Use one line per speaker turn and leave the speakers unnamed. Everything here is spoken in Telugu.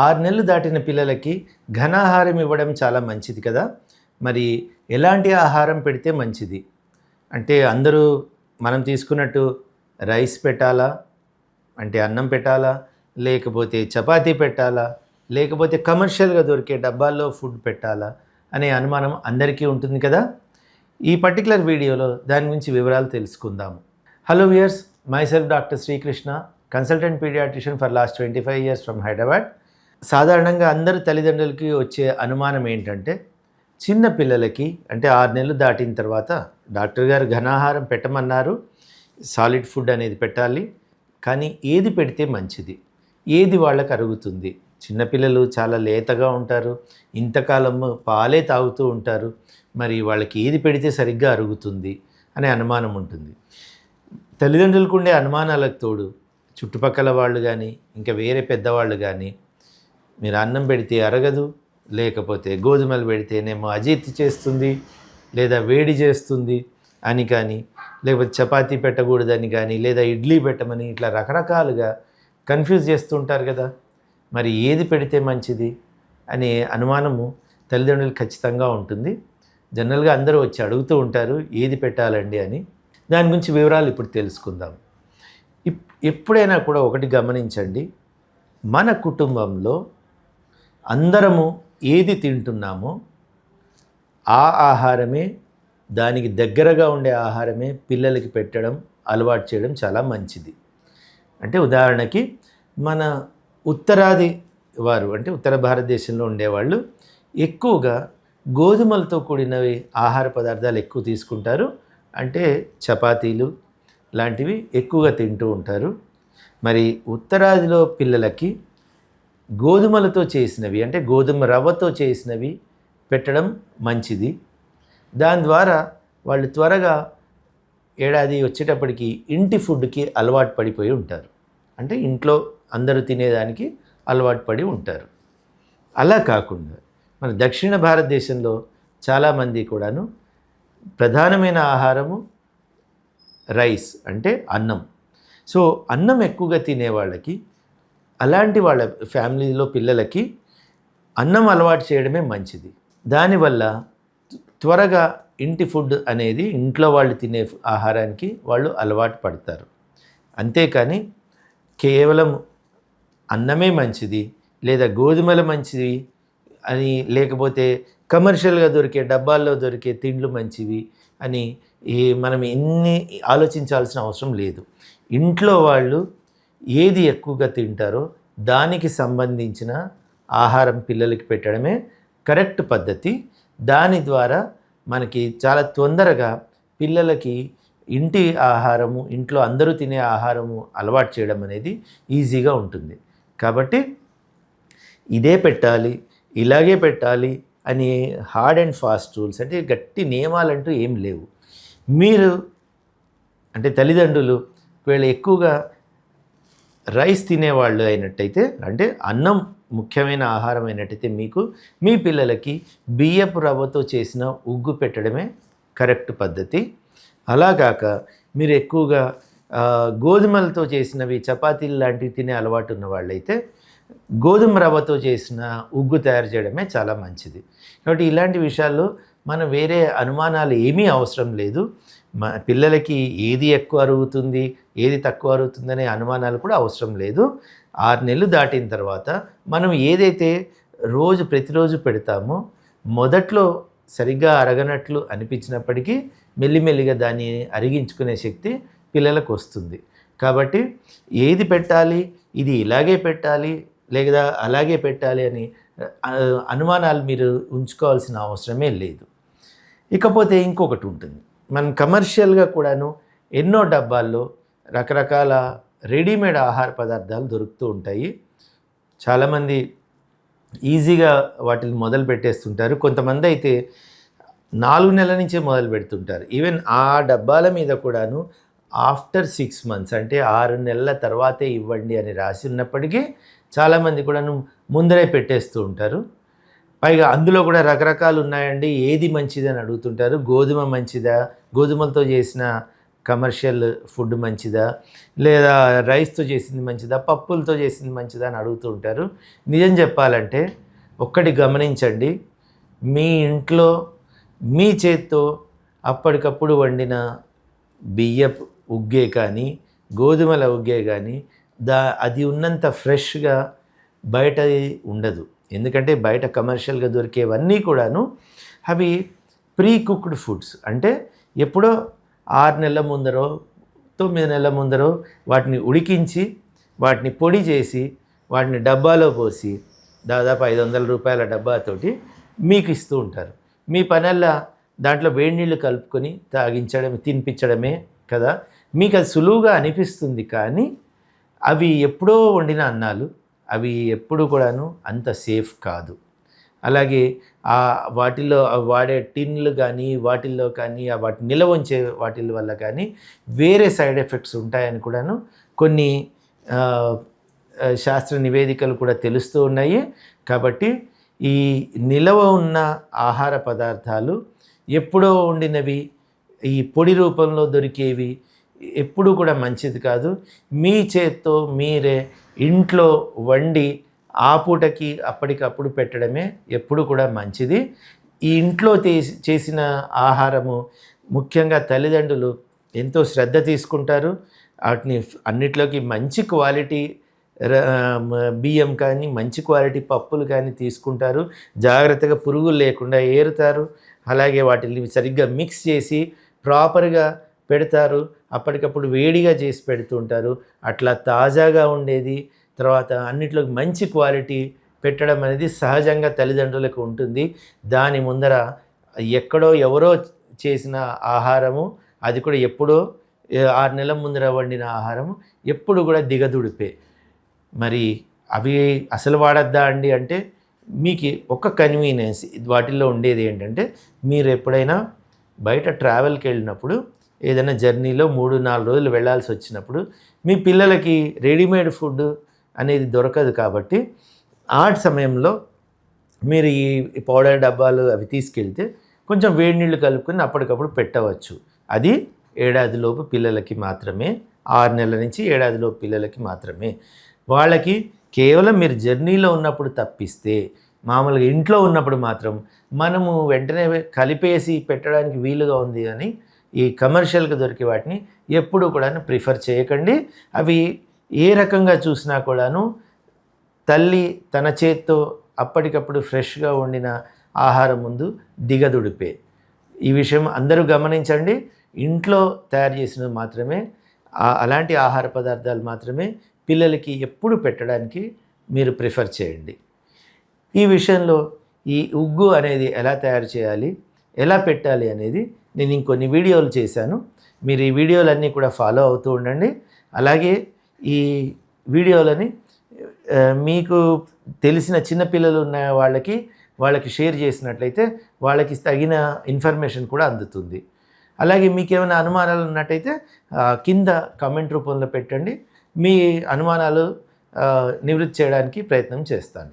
6 నెలలు దాటిన పిల్లలకి ఘనాహారం ఇవ్వడం చాలా మంచిది కదా. మరి ఎలాంటి ఆహారం పెడితే మంచిది అంటే అందరూ మనం తీసుకున్నట్టు రైస్ పెట్టాలా, అంటే అన్నం పెట్టాలా, లేకపోతే చపాతీ పెట్టాలా, లేకపోతే కమర్షియల్గా దొరికే డబ్బాల్లో ఫుడ్ పెట్టాలా అనే అనుమానం అందరికీ ఉంటుంది కదా. ఈ పర్టికులర్ వీడియోలో దాని గురించి వివరాలు తెలుసుకుందాము. Hello viewers, myself doctor Srikrishna, consultant paediatrician for last 25 years from Hyderabad. సాధారణంగా అందరు తల్లిదండ్రులకి వచ్చే అనుమానం ఏంటంటే, చిన్న పిల్లలకి అంటే 6 నెలలు దాటిన తర్వాత డాక్టర్ గారు ఘనాహారం పెట్టమన్నారు, సాలిడ్ ఫుడ్ అనేది పెట్టాలి, కానీ ఏది పెడితే మంచిది, ఏది వాళ్ళకి అరుగుతుంది. చిన్నపిల్లలు చాలా లేతగా ఉంటారు, ఇంతకాలం పాలే తాగుతూ ఉంటారు, మరి వాళ్ళకి ఏది పెడితే సరిగ్గా అరుగుతుంది అనే అనుమానం ఉంటుంది. తల్లిదండ్రులకు ఉండే అనుమానాలకు తోడు చుట్టుపక్కల వాళ్ళు కానీ ఇంకా వేరే పెద్దవాళ్ళు కానీ, మీరు అన్నం పెడితే అరగదు, లేకపోతే గోధుమలు పెడితేనేమో అజీర్తి చేస్తుంది లేదా వేడి చేస్తుంది అని కానీ, లేకపోతే చపాతీ పెట్టకూడదని కానీ, లేదా ఇడ్లీ పెట్టమని, ఇట్లా రకరకాలుగా కన్ఫ్యూజ్ చేస్తుంటారు కదా. మరి ఏది పెడితే మంచిది అనే అనుమానము తల్లిదండ్రులు ఖచ్చితంగా ఉంటుంది. జనరల్గా అందరూ వచ్చి అడుగుతూ ఉంటారు ఏది పెట్టాలండి అని. దాని గురించి వివరాలు ఇప్పుడు తెలుసుకుందాం. ఎప్పుడైనా కూడా ఒకటి గమనించండి, మన కుటుంబంలో అందరము ఏది తింటున్నామో ఆ ఆహారమే, దానికి దగ్గరగా ఉండే ఆహారమే పిల్లలకి పెట్టడం, అలవాటు చేయడం చాలా మంచిది. అంటే ఉదాహరణకి మన ఉత్తరాది వారు అంటే ఉత్తర భారతదేశంలో ఉండేవాళ్ళు ఎక్కువగా గోధుమలతో కూడినవి ఆహార పదార్థాలు ఎక్కువ తీసుకుంటారు. అంటే చపాతీలు లాంటివి ఎక్కువగా తింటూ ఉంటారు. మరి ఉత్తరాదిలో పిల్లలకి గోధుమలతో చేసినవి అంటే గోధుమ రవ్వతో చేసినవి పెట్టడం మంచిది. దాని ద్వారా వాళ్ళు త్వరగా ఏడాది వచ్చేటప్పటికి ఇంటి ఫుడ్కి అలవాటు పడిపోయి ఉంటారు. అంటే ఇంట్లో అందరూ తినేదానికి అలవాటు పడి ఉంటారు. అలా కాకుండా మన దక్షిణ భారతదేశంలో చాలామంది కూడాను ప్రధానమైన ఆహారము రైస్ అంటే అన్నం. సో అన్నం ఎక్కువగా తినే వాళ్ళకి, అలాంటి వాళ్ళ ఫ్యామిలీలో పిల్లలకి అన్నం అలవాటు చేయడమే మంచిది. దానివల్ల త్వరగా ఇంటి ఫుడ్ అనేది ఇంట్లో వాళ్ళు తినే ఆహారానికి వాళ్ళు అలవాటు పడతారు. అంతేకాని కేవలం అన్నమే మంచిది లేదా గోధుమలు మంచిది అని, లేకపోతే కమర్షియల్గా దొరికే డబ్బాల్లో దొరికే తిండ్లు మంచివి అని మనం ఎన్ని ఆలోచించాల్సిన అవసరం లేదు. ఇంట్లో వాళ్ళు ఏది ఎక్కువగా తింటారో దానికి సంబంధించిన ఆహారం పిల్లలకి పెట్టడమే కరెక్ట్ పద్ధతి. దాని ద్వారా మనకి చాలా తొందరగా పిల్లలకి ఇంటి ఆహారము, ఇంట్లో అందరూ తినే ఆహారము అలవాటు చేయడం అనేది ఈజీగా ఉంటుంది. కాబట్టి ఇదే పెట్టాలి, ఇలాగే పెట్టాలి అని హార్డ్ అండ్ ఫాస్ట్ రూల్స్ అంటే గట్టి నియమాలంటూ ఏం లేవు. మీరు అంటే తల్లిదండ్రులు ఒకవేళ ఎక్కువగా రైస్ తినేవాళ్ళు అయినట్టయితే, అంటే అన్నం ముఖ్యమైన ఆహారం అయినట్టయితే, మీకు మీ పిల్లలకి బియ్యపు రవ్వతో చేసిన ఉగ్గు పెట్టడమే కరెక్ట్ పద్ధతి. అలా కాక మీరు ఎక్కువగా గోధుమలతో చేసినవి చపాతీలు లాంటివి తినే అలవాటు ఉన్న వాళ్ళైతే గోధుమ రవ్వతో చేసిన ఉగ్గు తయారు చేయడమే చాలా మంచిది. కాబట్టి ఇలాంటి విషయాల్లో మనం వేరే అనుమానాలు ఏమీ అవసరం లేదు. పిల్లలకి ఏది ఎక్కువ అరుగుతుంది, ఏది తక్కువ అరుగుతుందనే అనుమానాలు కూడా అవసరం లేదు. 6 నెలలు దాటిన తర్వాత మనం ఏదైతే ప్రతిరోజు పెడతామో మొదట్లో సరిగ్గా అరగనట్లు అనిపించినప్పటికీ మెల్లిమెల్లిగా దాన్ని అరిగించుకునే శక్తి పిల్లలకు వస్తుంది. కాబట్టి ఏది పెట్టాలి, ఇది ఇలాగే పెట్టాలి లేదా అలాగే పెట్టాలి అని అనుమానాలు మీరు ఉంచుకోవాల్సిన అవసరమే లేదు. ఇకపోతే ఇంకొకటి ఉంటుంది, మనం కమర్షియల్గా కూడాను ఎన్నో డబ్బాల్లో రకరకాల రెడీమేడ్ ఆహార పదార్థాలు దొరుకుతూ ఉంటాయి. చాలామంది ఈజీగా వాటిని మొదలు పెట్టేస్తుంటారు. కొంతమంది అయితే 4 నెలల నుంచే మొదలు పెడుతుంటారు. ఈవెన్ ఆ డబ్బాల మీద కూడాను ఆఫ్టర్ 6 months అంటే 6 నెలల తర్వాతే ఇవ్వండి అని రాసి ఉన్నప్పటికీ చాలామంది కూడాను ముందరే పెట్టేస్తూ ఉంటారు. పైగా అందులో కూడా రకరకాలు ఉన్నాయండి, ఏది మంచిదని అడుగుతుంటారు. గోధుమ మంచిదా, గోధుమలతో చేసిన కమర్షియల్ ఫుడ్ మంచిదా, లేదా రైస్తో చేసింది మంచిదా, పప్పులతో చేసింది మంచిదా అని అడుగుతూ ఉంటారు. నిజం చెప్పాలంటే ఒక్కటి గమనించండి, మీ ఇంట్లో మీ చేత్తో అప్పటికప్పుడు వండిన బియ్యపు ఉగ్గే కానీ, గోధుమల ఉగ్గే కానీ అది ఉన్నంత ఫ్రెష్గా బయట ఉండదు. ఎందుకంటే బయట కమర్షియల్గా దొరికేవన్నీ కూడాను అవి ప్రీ కుక్డ్ ఫుడ్స్. అంటే ఎప్పుడో 6 నెలల ముందరో 9 నెలల ముందరో వాటిని ఉడికించి, వాటిని పొడి చేసి, వాటిని డబ్బాలో పోసి దాదాపు 500 రూపాయల డబ్బాతోటి మీకు ఇస్తూ ఉంటారు. మీ పనల్లా దాంట్లో వేడి నీళ్ళు కలుపుకొని తినిపించడమే కదా. మీకు అది సులువుగా అనిపిస్తుంది, కానీ అవి ఎప్పుడో వండిన అన్నాలు, అవి ఎప్పుడు కూడాను అంత సేఫ్ కాదు. అలాగే వాటిల్లో వాడే టిన్లు కానీ, వాటిల్లో కానీ, వాటిని నిల్వ ఉంచే వాటిల వల్ల కానీ వేరే సైడ్ ఎఫెక్ట్స్ ఉంటాయని కూడాను కొన్ని శాస్త్ర నివేదికలు కూడా తెలుస్తూ ఉన్నాయి. కాబట్టి ఈ నిల్వ ఉన్న ఆహార పదార్థాలు ఎప్పుడో వండినవి, ఈ పొడి రూపంలో దొరికేవి ఎప్పుడు కూడా మంచిది కాదు. మీ చేత్తో మీరే ఇంట్లో వండి ఆ పూటకి అప్పటికప్పుడు పెట్టడమే ఎప్పుడు కూడా మంచిది. ఈ ఇంట్లో చేసిన ఆహారము ముఖ్యంగా తల్లిదండ్రులు ఎంతో శ్రద్ధ తీసుకుంటారు. వాటిని అన్నిట్లోకి మంచి క్వాలిటీ బియ్యం కానీ, మంచి క్వాలిటీ పప్పులు కానీ తీసుకుంటారు. జాగ్రత్తగా పురుగులు లేకుండా ఏరుతారు. అలాగే వాటిని సరిగ్గా మిక్స్ చేసి ప్రాపర్గా పెడతారు. అప్పటికప్పుడు వేడిగా చేసి పెడుతుంటారు. అట్లా తాజాగా ఉండేది, తర్వాత అన్నిట్లోకి మంచి క్వాలిటీ పెట్టడం అనేది సహజంగా తల్లిదండ్రులకు ఉంటుంది. దాని ముందర ఎక్కడో ఎవరో చేసిన ఆహారము, అది కూడా ఎప్పుడో 6 నెలల ముందర వండిన ఆహారము ఎప్పుడు కూడా దిగదుడిపే. మరి అవి అసలు వాడద్దా అండి అంటే, మీకు ఒక కన్వీనియన్స్ వాటిల్లో ఉండేది ఏంటంటే, మీరు ఎప్పుడైనా బయట ట్రావెల్కి వెళ్ళినప్పుడు, ఏదైనా జర్నీలో 3-4 రోజులు వెళ్ళాల్సి వచ్చినప్పుడు మీ పిల్లలకి రెడీమేడ్ ఫుడ్ అనేది దొరకదు. కాబట్టి ఆ సమయంలో మీరు ఈ పౌడర్ డబ్బాలు అవి తీసుకెళ్తే కొంచెం వేడి నీళ్ళు కలుపుకొని అప్పటికప్పుడు పెట్టవచ్చు. అది ఏడాదిలోపు పిల్లలకి మాత్రమే, 6 నెలల నుంచి ఏడాదిలోపు పిల్లలకి మాత్రమే. వాళ్ళకి కేవలం మీరు జర్నీలో ఉన్నప్పుడు తప్పిస్తే, మామూలుగా ఇంట్లో ఉన్నప్పుడు మాత్రం మనము వెంటనే కలిపేసి పెట్టడానికి వీలుగా ఉంది అని ఈ కమర్షియల్గా దొరికే వాటిని ఎప్పుడు కూడా ప్రిఫర్ చేయకండి. అవి ఏ రకంగా చూసినా కూడాను తల్లి తన చేత్తో అప్పటికప్పుడు ఫ్రెష్గా వండిన ఆహారం ముందు దిగదుడిపే. ఈ విషయం అందరూ గమనించండి. ఇంట్లో తయారు చేసినవి మాత్రమే, అలాంటి ఆహార పదార్థాలు మాత్రమే పిల్లలకి ఎప్పుడు పెట్టడానికి మీరు ప్రిఫర్ చేయండి. ఈ విషయంలో ఈ ఉగ్గు అనేది ఎలా తయారు చేయాలి, ఎలా పెట్టాలి అనేది నేను ఇంకొన్ని వీడియోలు చేశాను. మీరు ఈ వీడియోలన్నీ కూడా ఫాలో అవుతూ ఉండండి. అలాగే ఈ వీడియోలని మీకు తెలిసిన చిన్నపిల్లలు ఉన్న వాళ్ళకి షేర్ చేసినట్లయితే వాళ్ళకి తగిన ఇన్ఫర్మేషన్ కూడా అందుతుంది. అలాగే మీకు ఏమైనా అనుమానాలు ఉన్నట్టయితే కింద కామెంట్ రూపంలో పెట్టండి. మీ అనుమానాలు నివృత్తి చేయడానికి ప్రయత్నం చేస్తాను.